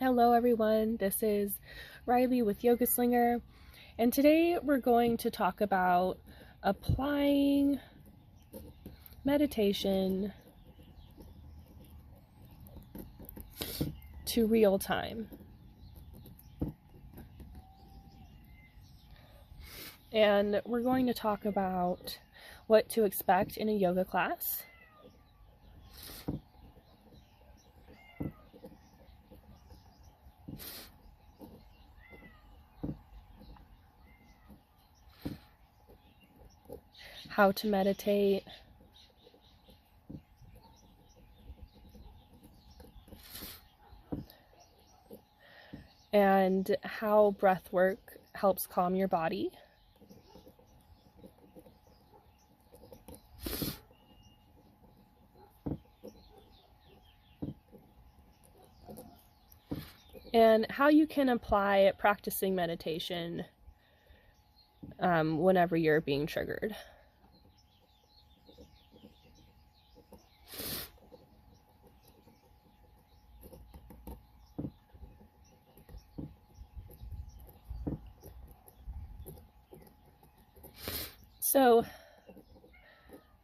Hello everyone, this is Riley with Yoga Slinger, and today we're going to talk about applying meditation to real time. And we're going to talk about what to expect in a yoga class, how to meditate, and how breath work helps calm your body. And how you can apply practicing meditation whenever you're being triggered. So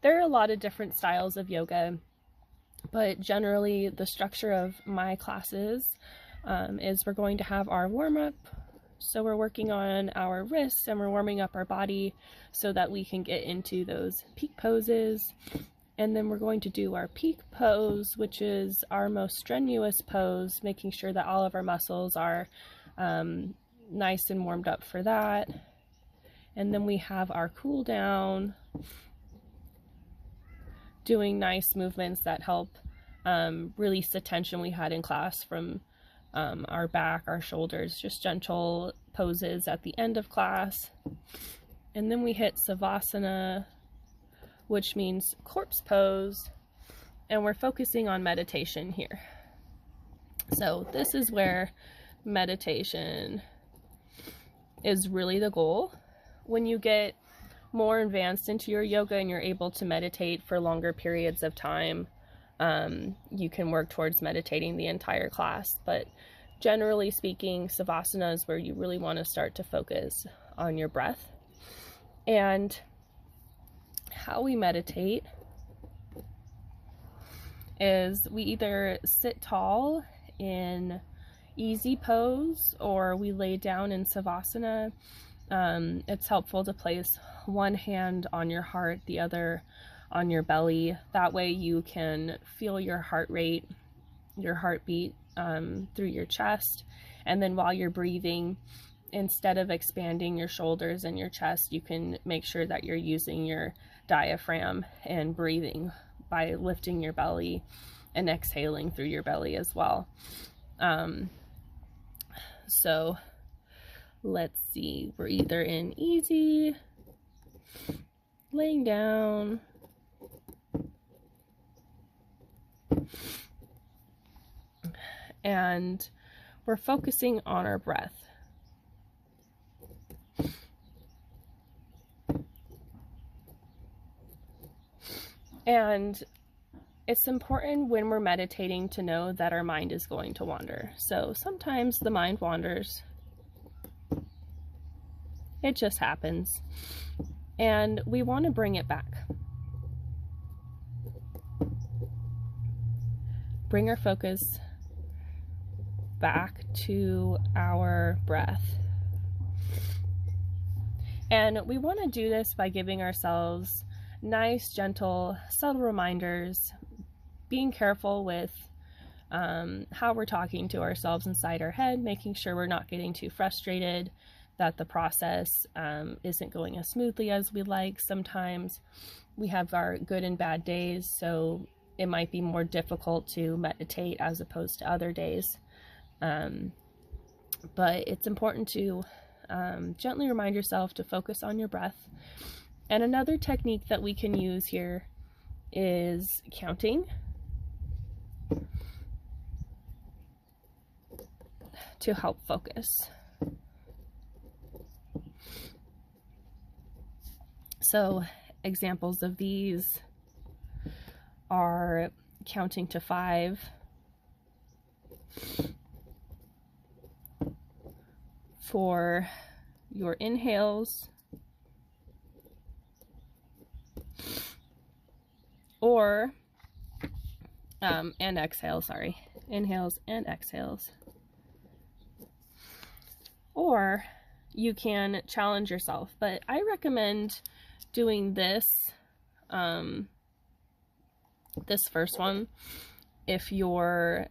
there are a lot of different styles of yoga, but generally the structure of my classes is we're going to have our warm-up. So we're working on our wrists and we're warming up our body so that we can get into those peak poses. And then we're going to do our peak pose, which is our most strenuous pose, making sure that all of our muscles are nice and warmed up for that. And then we have our cool down, doing nice movements that help release the tension we had in class from our back, our shoulders, just gentle poses at the end of class. And then we hit Savasana, which means corpse pose, and we're focusing on meditation here. So this is where meditation is really the goal. When you get more advanced into your yoga and you're able to meditate for longer periods of time, you can work towards meditating the entire class. But generally speaking, Savasana is where you really want to start to focus on your breath. And how we meditate is we either sit tall in easy pose or we lay down in Savasana. It's helpful to place one hand on your heart, the other on your belly. That way you can feel your heart rate, your heartbeat through your chest. And then while you're breathing, instead of expanding your shoulders and your chest, you can make sure that you're using your diaphragm and breathing by lifting your belly and exhaling through your belly as well. So let's see, we're either in easy, laying down, and we're focusing on our breath. And it's important when we're meditating to know that our mind is going to wander. So sometimes the mind wanders. It just happens. And we want to bring it back. Bring our focus back to our breath. And we want to do this by giving ourselves nice, gentle, subtle reminders, being careful with how we're talking to ourselves inside our head, making sure we're not getting too frustrated, that the process isn't going as smoothly as we like. Sometimes we have our good and bad days, so it might be more difficult to meditate as opposed to other days. But it's important to gently remind yourself to focus on your breath. And another technique that we can use here is counting to help focus. So examples of these are counting to 5, for your inhales or and exhales, sorry, inhales and exhales. Or you can challenge yourself, but I recommend doing this this first one if you're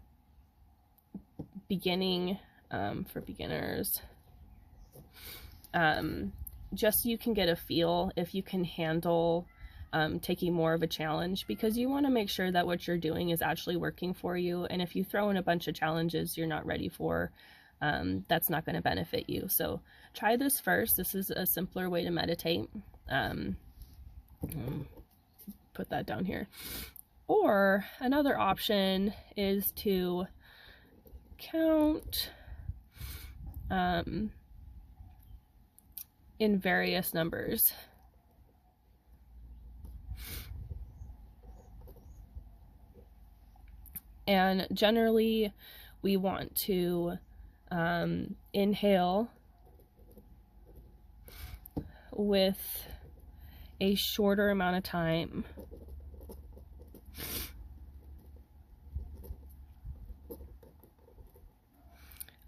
beginning, for beginners, just so you can get a feel if you can handle taking more of a challenge, because you want to make sure that what you're doing is actually working for you. And if you throw in a bunch of challenges you're not ready for, that's not going to benefit you. So try this first. This is a simpler way to meditate. Put that down here. Or another option is to count in various numbers. And generally, we want to inhale with a shorter amount of time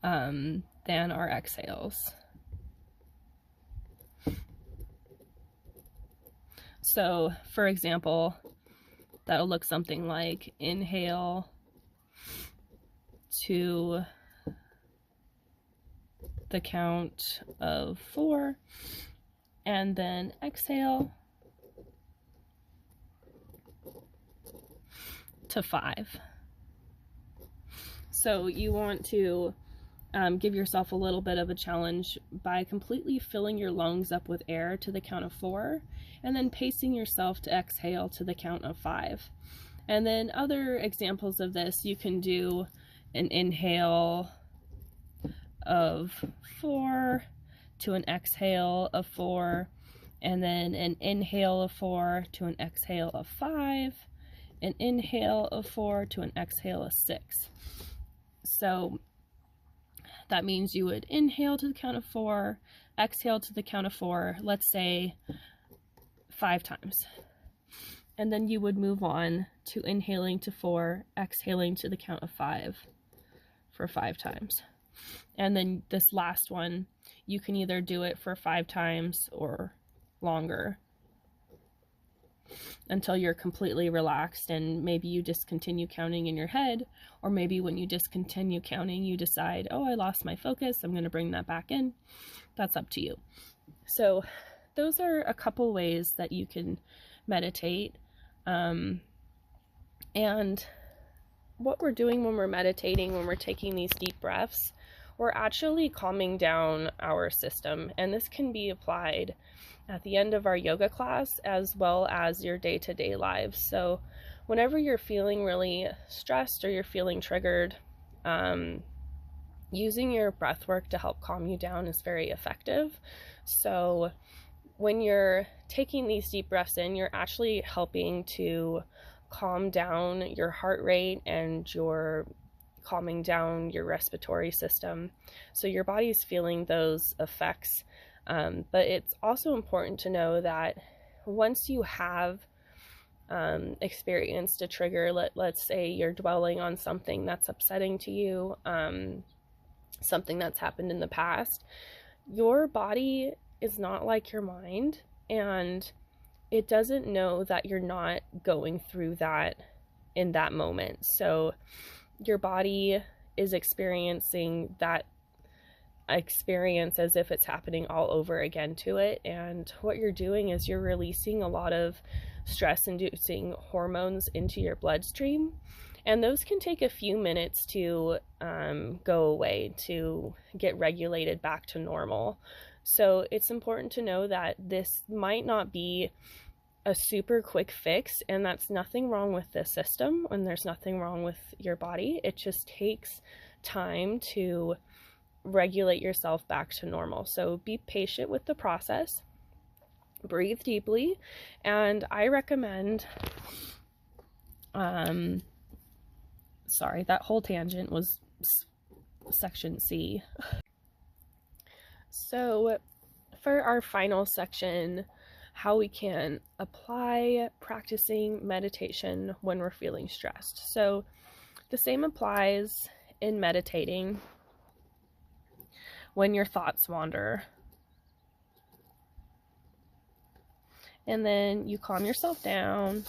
than our exhales. So, for example, that'll look something like inhale to the count of 4, and then exhale to 5. So you want to give yourself a little bit of a challenge by completely filling your lungs up with air to the count of 4, and then pacing yourself to exhale to the count of 5. And then other examples of this, you can do an inhale of 4 to an exhale of 4, and then an inhale of 4 to an exhale of 5, an inhale of 4 to an exhale of 6. So that means you would inhale to the count of 4, exhale to the count of 4, let's say 5 times. And then you would move on to inhaling to 4, exhaling to the count of 5 for 5 times. And then this last one, you can either do it for 5 times or longer until you're completely relaxed, and maybe you discontinue counting in your head, or maybe when you discontinue counting you decide, oh, I lost my focus, I'm going to bring that back in. That's up to you. So those are a couple ways that you can meditate. And what we're doing when we're meditating, when we're taking these deep breaths, we're actually calming down our system. And this can be applied at the end of our yoga class as well as your day-to-day lives. So whenever you're feeling really stressed or you're feeling triggered, using your breath work to help calm you down is very effective. So when you're taking these deep breaths in, you're actually helping to calm down your heart rate, and you're calming down your respiratory system. So your body's feeling those effects. But it's also important to know that once you have experienced a trigger, let's say you're dwelling on something that's upsetting to you, something that's happened in the past, your body is not like your mind, and it doesn't know that you're not going through that in that moment. So your body is experiencing that experience as if it's happening all over again to it. And what you're doing is you're releasing a lot of stress-inducing hormones into your bloodstream, and those can take a few minutes to go away, to get regulated back to normal. So it's important to know that this might not be a super quick fix, and that's nothing wrong with the system, and there's nothing wrong with your body. It just takes time to regulate yourself back to normal. So be patient with the process, breathe deeply, and I recommend, sorry, that whole tangent was section C. So for our final section, how we can apply practicing meditation when we're feeling stressed. So the same applies in meditating when your thoughts wander. And then you calm yourself down.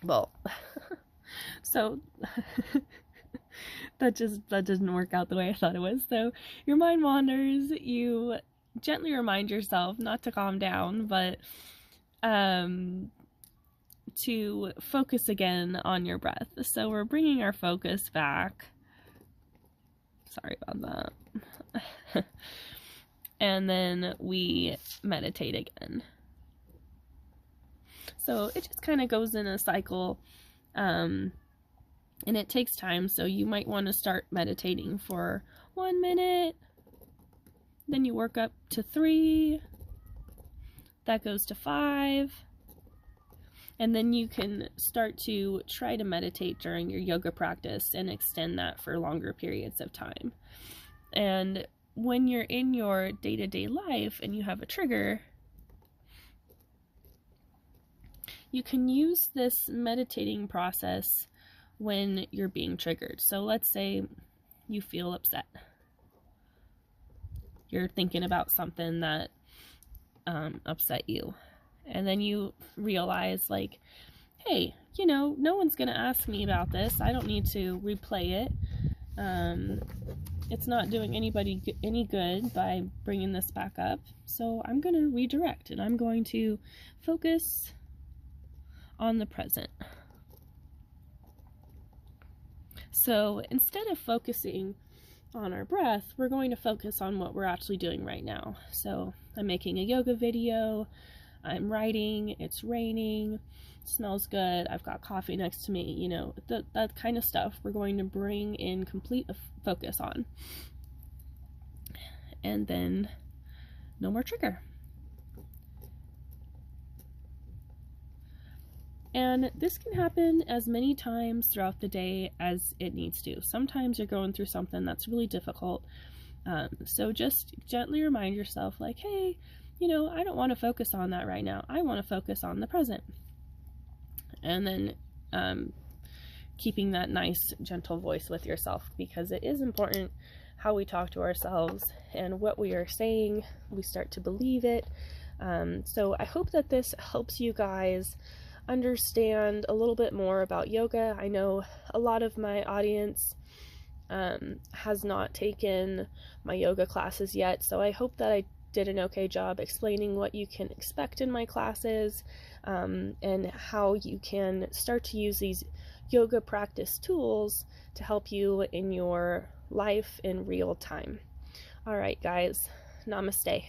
Well, so that didn't work out the way I thought it was. So your mind wanders, you gently remind yourself not to calm down, but to focus again on your breath. So we're bringing our focus back. Sorry about that. And then we meditate again. So it just kind of goes in a cycle, and it takes time. So you might want to start meditating for 1 minute, then you work up to 3, that goes to 5, and then you can start to try to meditate during your yoga practice and extend that for longer periods of time. And when you're in your day-to-day life and you have a trigger, you can use this meditating process when you're being triggered. So let's say you feel upset. You're thinking about something that upset you. And then you realize, like, hey, no one's going to ask me about this. I don't need to replay it. It's not doing anybody any good by bringing this back up. So I'm going to redirect, and I'm going to focus on the present. So instead of focusing on our breath, we're going to focus on what we're actually doing right now. So I'm making a yoga video, I'm writing, it's raining, it smells good, I've got coffee next to me, that kind of stuff we're going to bring in complete focus on. And then no more trigger. And this can happen as many times throughout the day as it needs to. Sometimes you're going through something that's really difficult. So just gently remind yourself, like, hey, I don't want to focus on that right now. I want to focus on the present. And then keeping that nice, gentle voice with yourself, because it is important how we talk to ourselves and what we are saying. We start to believe it. So I hope that this helps you guys understand a little bit more about yoga. I know a lot of my audience has not taken my yoga classes yet, so I hope that I did an okay job explaining what you can expect in my classes, and how you can start to use these yoga practice tools to help you in your life in real time. All right, guys, namaste.